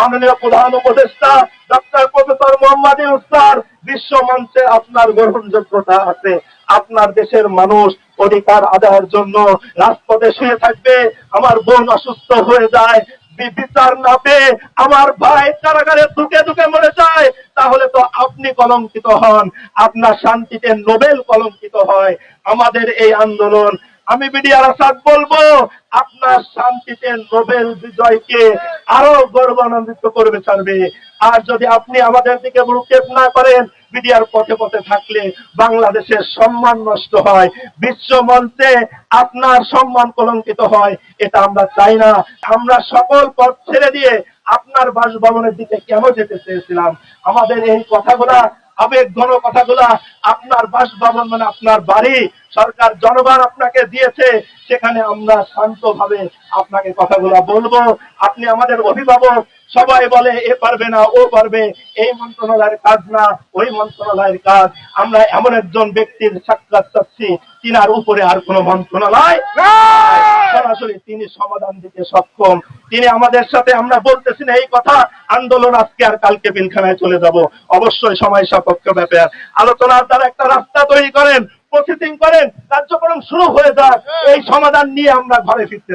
মাননীয় প্রধান উপদেষ্টা doctor professor Mohammad Yunus sir, বিশ্ব মঞ্চে আপনার গ্রহণযোগ্যতা আছে। আপনার দেশের মানুষ অধিকার আদায়ের জন্য রাজপথে শুয়ে থাকবে। আমার বোন অসুস্থ হয়ে যায়, বিচার না পেয়ে আমার ভাই কারাগারে ধুকে ধুকে মরে যায়, তাহলে তো আপনি কলঙ্কিত হন, আপনার শান্তিতে নোবেল কলঙ্কিত হয়। আমাদের এই আন্দোলন, আমি বিডিআর আসাদ বলবো, আপনার শান্তিতে নোবেল বিজয়কে আরো গৌরবান্বিত করবে ছাড়বে। আর যদি আপনি আমাদের দিকে ভ্রুক্ষেপ না করেন, বিডিআর পথে পথে থাকলে বাংলাদেশের সম্মান নষ্ট হয়, বিশ্ব মঞ্চে আপনার সম্মান কলঙ্কিত হয়, এটা আমরা চাই না। আমরা সকল পথ ছেড়ে দিয়ে আপনার বাসভবনের দিকে কেন যেতে চেয়েছিলাম? আমাদের এই কথাগুলা, আবেগ ঘন কথাগুলা, আপনার বাসভবন মানে আপনার বাড়ি, সরকার জনগণ আপনাকে দিয়েছে, সেখানে আমরা শান্তভাবে আপনাকে কথাগুলা বলবো। আপনি আমাদের অভিভাবক। সবাই বলে এ পারবে না, ও পারবে, এই মন্ত্রণালয়ের কাজ না, ওই মন্ত্রণালয়ের কাজ। আমরা এমন একজন ব্যক্তির সাক্ষাৎ চাচ্ছি, তিনার উপরে আর কোন মন্ত্রণালয় সরাসরি তিনি সমাধান দিতে সক্ষম। তিনি আমাদের সাথে, আমরা বলতেছি না এই কথা আন্দোলন আজকে আর কালকে পিলখানায় চলে যাব, অবশ্যই সময় সাপেক্ষ ব্যাপার। আলোচনার দ্বারা একটা রাস্তা তৈরি করেন, প্রসেসিং করেন, কার্যক্রম শুরু হয়ে যাক, এই সমাধান নিয়ে আমরা ঘরে ফিরতে